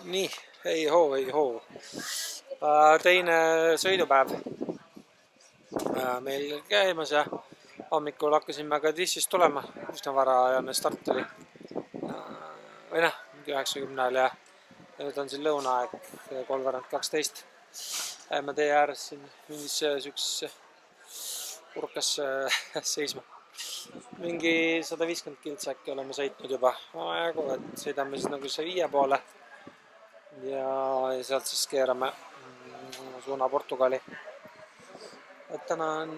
Nii, ei hoo. Teine sõidupäev meil käimas ja hommikul hakkasime ka Tissist tulema. Üsna varajane start oli. Või noh, mingi 90 ja nüüd on siin lõunaaeg 3:12. Käime tee ääres siin mingis sükses urkas seisma. Mingi 150 kilts äkki oleme sõitnud juba. Aegu, et sõidame siis nagu see 5 poole. Ja sealt siis keerame suuna Portugali. Et täna on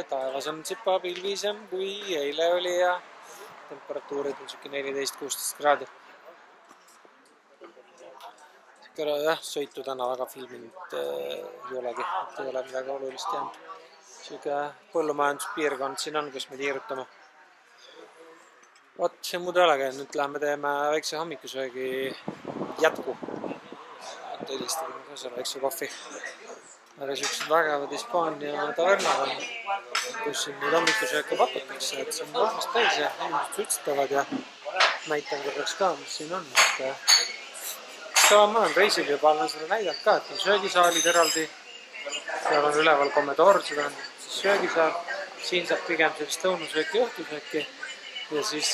taevas on tsipa pilvisem kui eile oli ja temperatuurid on siuke 14-16 kraadi. Jah, sõitu täna väga filminud ei olegi, et ei ole midagi olulist jäänud. Siuke põllumajanduspiirkond siin on, kus me tiirutame. Vot, see muud ei olegi, nüüd läheme teeme väikse hommikusöögi jätku. Tõlistame ka selle väikse kohvi. Aga siuksed vägevad Hispaania tavernad on, kus siin nüüd hommikusööke pakutakse, et see on rahvast täis ja inimesed suitsetavad ja näitan korraks ka, mis siin on. Ma olen reisil juba olen seda näidanud ka, et on söögisaalid eraldi. Seal on üleval Commodore, seda on siis söögisaal. Siin saab pigem sellist lõunasööki, õhtusööki ja siis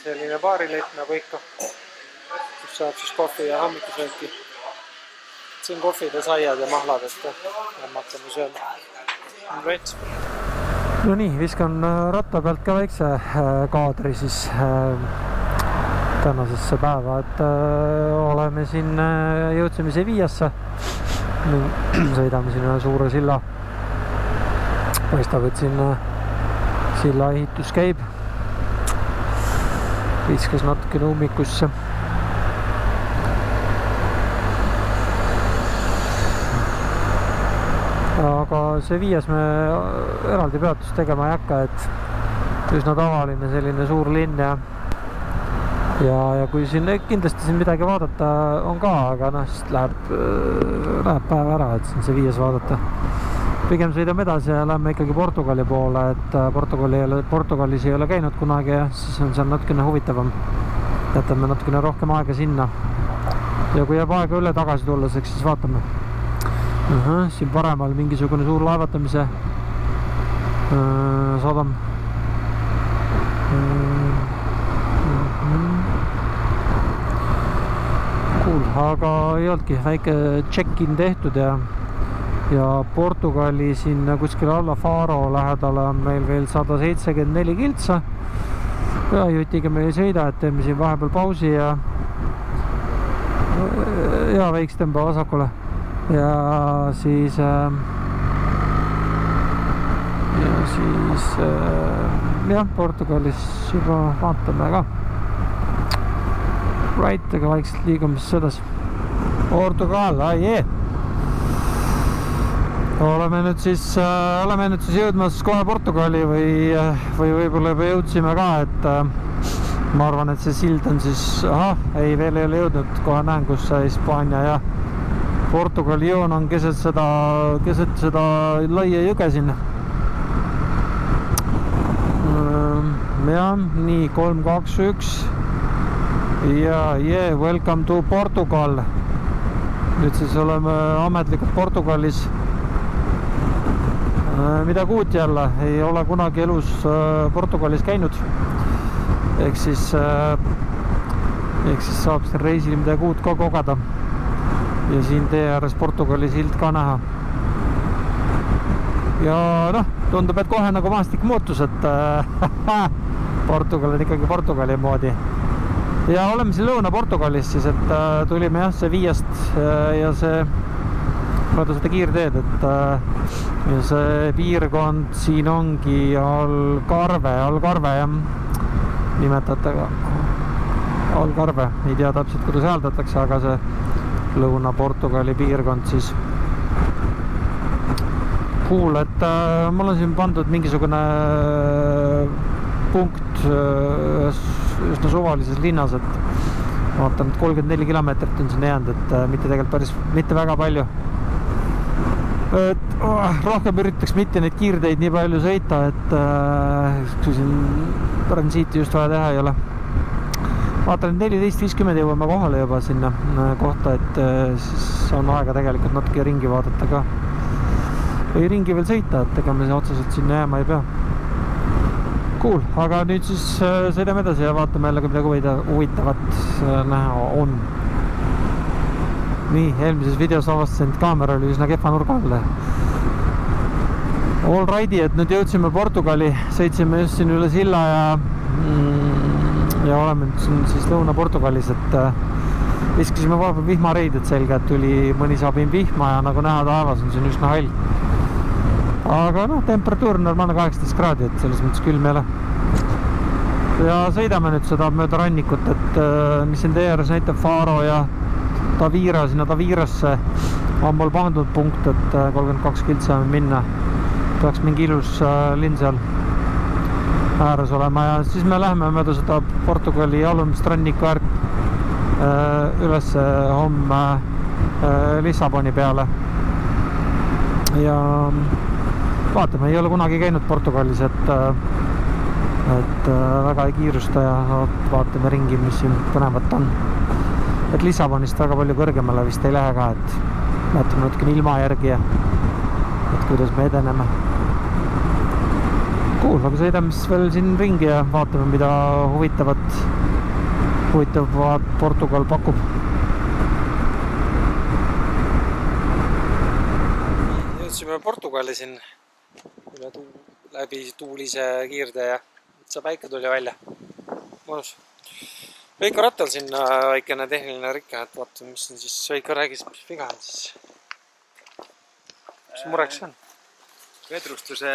selline baarileip nagu ikka, kus saab siis kohvi ja hommikusööki. Siin kohvid ja saiad ja mahlad, et lähme hakkame sööma. No nii, viskan ratta pealt ka väikse kaadri siis tänasesse päeva, et oleme siin, jõudsime Sevillasse. Sõidame siin ühe suure silla. Paistab, et siin silla ehitus käib. Viskas natukene ummikusse. Aga Sevillas me eraldi peatust tegema ei hakka, et üsna tavaline selline suur linn ja kui siin kindlasti siin midagi vaadata on ka, aga noh, siis läheb päev ära, et siin Sevillas vaadata. Pigem sõidame edasi ja läheme ikkagi Portugali poole, et Portugalis ei ole käinud kunagi ja siis on seal natukene huvitavam. Jätame natukene rohkem aega sinna. Ja kui jääb aega üle tagasi tulles, eks siis vaatame. Siin paremal mingisugune suur laevatamise sadam. Aga ei olnudki väike check-in tehtud ja Portugali siin kuskil alla Faro lähedal on meil veel 174 kiltsa. Ja jutiga me ei sõida, et teeme siin vahepeal pausi ja väiks tõmba vasakule. Ja siis Portugalis juba vaatame ka. Right, aga vaikselt liigume siis sedasi. Portugal, Oleme nüüd siis jõudmas kohe Portugali või võib-olla juba jõudsime ka, et ma arvan, et see sild on siis, veel ei ole jõudnud, kohe näen, kus see Hispaania ja Portugali joon on keset seda laia jõge sinna. Nii, 3, 2, 1. Welcome to Portugal. Nüüd siis oleme ametlikult Portugalis. Midagi uut jälle, ei ole kunagi elus Portugalis käinud. Ehk siis saab siin reisil midagi uut ka kogeda. Ja siin tee ääres Portugali sild ka näha. Ja tundub, et kohe nagu maastik muutus, et Portugal on ikkagi Portugali moodi. Ja oleme siin Lõuna-Portugalis siis, et tulime Sevillast ja see mööda seda kiirteed, et see piirkond siin ongi Algarve jah, nimetatega Algarve, ei tea täpselt, kuidas hääldatakse, aga see Lõuna-Portugali piirkond siis. Cool, et mul on siin pandud mingisugune punkt üsna suvalises linnas, et vaatan, et 34 kilomeetrit on siin jäänud, et mitte väga palju. Et rohkem üritaks mitte neid kiirteid nii palju sõita, et kui siin transiiti just vaja teha ei ole. vaatan, et 14.50 jõuame kohale juba sinna kohta, et siis on aega tegelikult natuke ringi vaadata ka. Või ringi veel sõita, et ega me otseselt sinna jääma ei pea. Cool, aga nüüd siis sõidame edasi ja vaatame jälle, midagi huvitavat näha on. Nii, eelmises videos avastasin, et kaamera oli üsna kehva nurga all. All righti, et nüüd jõudsime Portugali, sõitsime just siin üle silla ja oleme nüüd siin siis Lõuna-Portugalis, et viskasime vahepeal vihmareided selga, et tuli mõni saabim vihma ja nagu näha taevas on siin üsna hall. Aga temperatuur on normaalne 18 kraadi, et selles mõttes külm ei ole. Ja sõidame nüüd seda mööda rannikut, et mis siin tee ääres näitab Faro ja Tavira, sinna Tavirasse on mul pandud punkt, et 32 kilt saame minna. Peaks mingi ilus linn seal ääres olema ja siis me läheme mööda seda Portugali alumist ranniku üles homme Lissaboni peale. Ja vaatame, ei ole kunagi käinud Portugalis, et väga ei kiirusta ja vaatame ringi, mis siin põnevat on. Et Lissabonist väga palju kõrgemale vist ei lähe ka, et vaatame natuke ilma järgi ja et kuidas me edeneme. Cool, aga sõidame siis veel siin ringi ja vaatame, mida huvitavat Portugal pakub. Jõudsime Portugali siin läbi tuulise kiirde ja see päike tuli välja. Mõnus. Veiko rattal siin väikene tehniline rikka, et vaatame, mis on siis Veiko räägis, mis viga on siis. Mis mureks on? Vedrustuse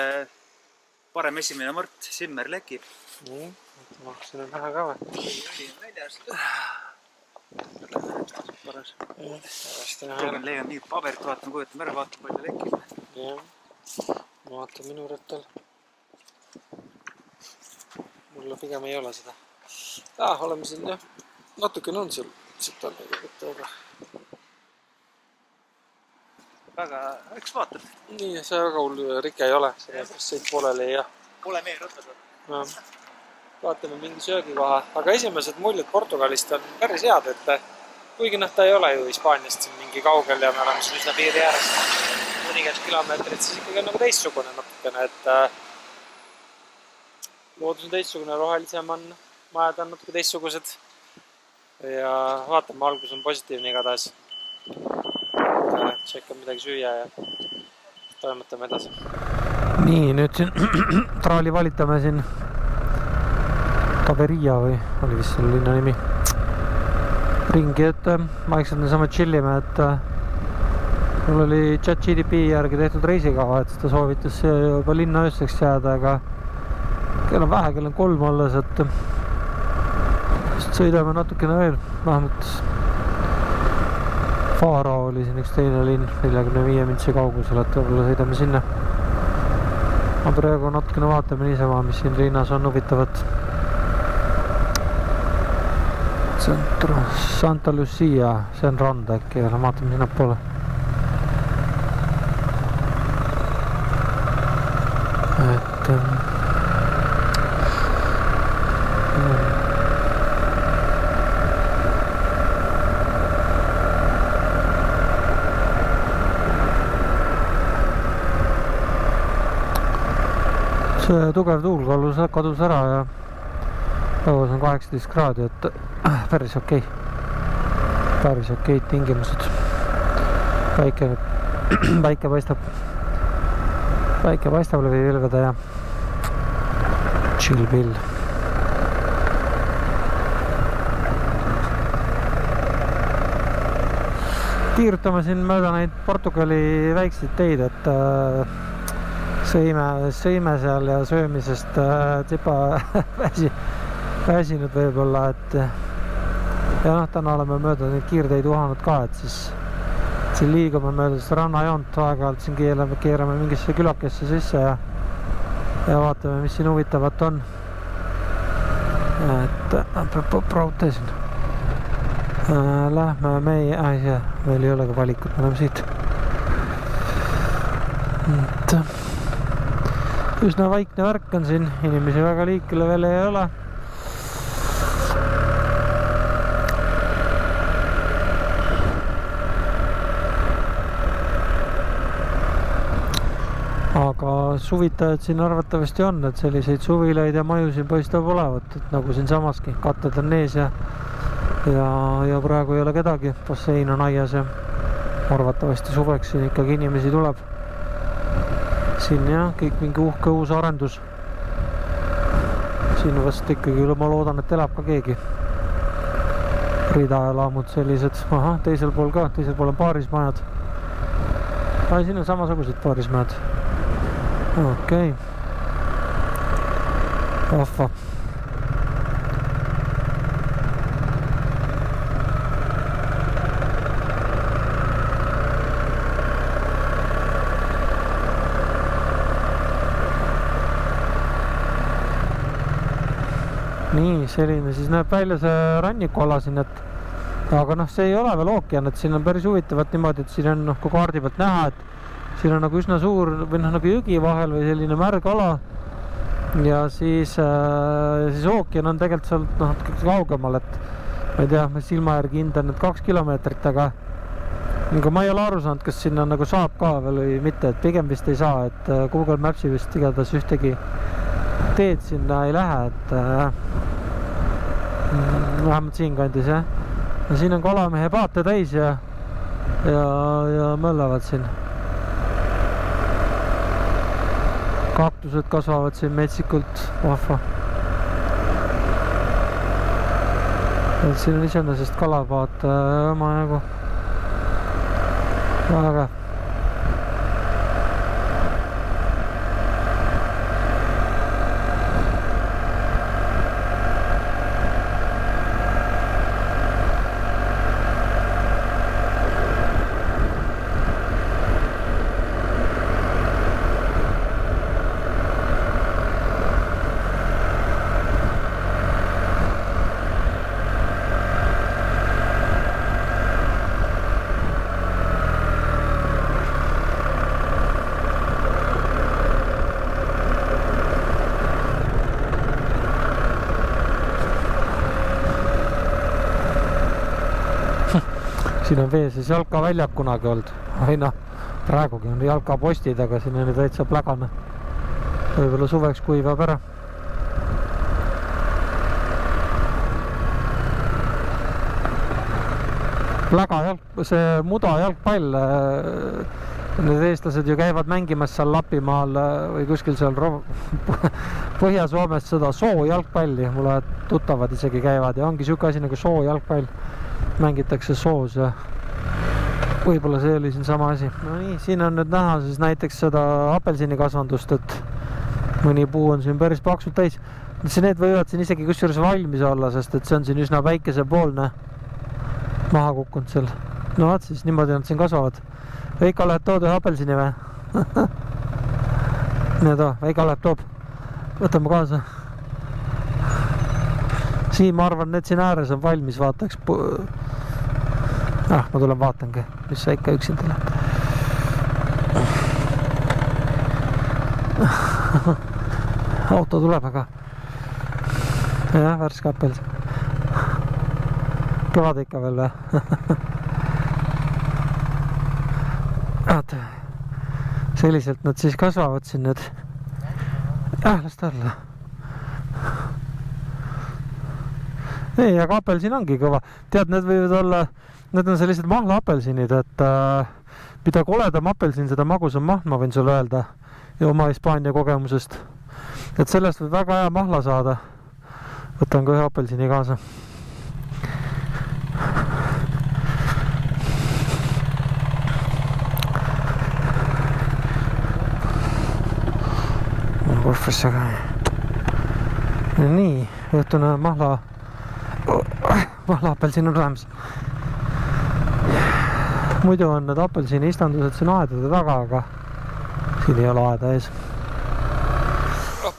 parem esimene mart, simmer lekib. Nii, siin on vähe ka või? Oli on väljas. Paras. Leian nii paberit, vaatame, kujutame ära, vaatame, palju lekib. Jah, ma vaatan minu rattal. Mulle pigem ei ole seda. Oleme siin jah, natuke on seal tallega võtta, aga... Väga, eks vaatad. Nii, see väga hull rike ei ole, sellepärast sõit pooleli ja... Pole meie ratas on. Vaatame mingi söögikoha, aga esimesed muljed Portugalist on päris head, et kuigi ta ei ole ju Hispaaniast siin mingi kaugel ja me oleme siin üsna piiri ääres mõnikümmend kilomeetrit, siis ikkagi on nagu teistsugune natukene, et loodus on teistsugune, rohelisem on, majad on natuke teistsugused ja vaatame, algus on positiivne igatahes. Tšekkame midagi süüa ja toimetame edasi. Nii, nüüd siin traali valitame siin Taveria või oli vist selle linna nimi ringi, et vaikselt niisama chillime, et mul oli ChatGPT järgi tehtud reisikava, et ta soovitas juba linna ööseks jääda, aga kell on vähe, kell on 3 alles, et sõidame natukene veel, vähemalt Faro oli siin üks teine linn 45 mintsi kaugusel, et võib-olla sõidame sinna. Ma praegu natukene vaatame niisama, mis siin linnas on huvitavat. Centro Santa Lucia, see on rand äkki, vaatame sinna poole. Et see tugev tuul kadus ära ja päevas on 18 kraadi, et päris okei. Päris okeid tingimused. Päike paistab läbi vilvede ja chill pill. Tiirutame siin mööda neid Portugali väikseid teid, et sõime seal ja söömisest tipa väsinud võib-olla, et ja täna oleme mööda neid kiirteid uhanud ka, et siis siin liigume mööda seda rannajoont aeg-ajalt, siin keerame mingisse külakesse sisse ja vaatame, mis siin huvitavat on. Et proute siin. Lähme meie, veel ei olegi valikut, me oleme siit. Et üsna vaikne värk on siin, inimesi väga liikele veel ei ole. suvitajad siin arvatavasti on, et selliseid suvilaid ja maju siin paistab olevat, et nagu siin samaski, katted on ees ja praegu ei ole kedagi, bassein on aias ja arvatavasti suveks siin ikkagi inimesi tuleb. Siin jah, kõik mingi uhke uus arendus. Siin vast ikkagi ma loodan, et elab ka keegi. Ridaelaamud sellised, aha, teisel pool ka, teisel pool on paarismajad. Siin on samasugused paarismajad. Okei. Vahva. Nii, selline siis näeb välja see rannikuala siin, aga see ei ole veel ookean, et siin on päris huvitavat niimoodi, et siin on kui kaardi pealt näha, et siin on nagu üsna suur või nagu jõgi vahel või selline märg ala ja siis ookean on tegelikult sealt natuke kaugemal, et ma ei tea, ma silma järgi hindan 2 kilomeetrit, aga ma ei ole aru saanud, kas sinna nagu saab ka veel või mitte, et pigem vist ei saa, et Google Mapsi vist igatahes ühtegi teed sinna ei lähe, et vähemalt siin kandis jah. Ja siin on kalamehe paate täis ja möllavad siin. Kaktused kasvavad siin metsikult vahva. Siin on iseenesest kalapaat omajagu. Väga. Siin on vee siis jalkaväljak kunagi olnud. Või praegugi on jalkapostid, aga siin on täitsa plägane. Võibolla suveks kuivab ära. Pläga see muda jalgpall. Need eestlased ju käivad mängimas seal Lapimaal või kuskil seal Põhja-Soomes seda soo jalgpalli. Mulle tuttavad isegi käivad ja ongi siuke asi nagu soo jalgpall. Mängitakse soos ja võibolla see oli siin sama asi. No nii, siin on nüüd näha siis näiteks seda apelsinikasvandust, et mõni puu on siin päris paksult täis. Need võivad siin isegi kusjuures valmis olla, sest et see on siin üsna väikesepoolne maha kukkunud seal. No vaat siis niimoodi nad siin kasvavad. Veiko läheb tood ühe apelsini või? Need Veiko läheb toob. Võtame kaasa. Siin ma arvan, need siin ääres on valmis, vaataks. Ma tulen vaatangi, mis sa ikka üksinda lähed. Auto tuleb, aga jah, värske apels. Kõvad ikka veel või? Selliselt nad siis kasvavad siin need. Las ta olla. Ei, aga apelsin ongi kõva. Tead, need võivad olla, need on sellised mahla apelsinid, et mida koledam apelsin, seda magusam maht, ma võin sulle öelda ja oma Hispaania kogemusest. Et sellest võib väga hea mahla saada. Võtan ka ühe apelsini kaasa. Kurfussaga. Nii, õhtune mahla apelsin on olemas. Muidu on need apelsini istandused siin aedade taga, aga siin ei ole aeda ees.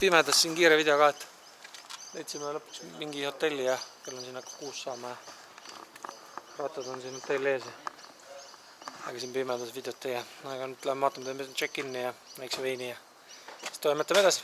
Pimedas siin kiire video ka, et leidsime lõpuks mingi hotelli ja kell on siin hakka 6 saama ja rattad on siin hotelli ees. Aga siin pimedas videot teie. Aga nüüd lähen vaatame, teeme check-in'i ja väikse veini ja siis toimetame edasi.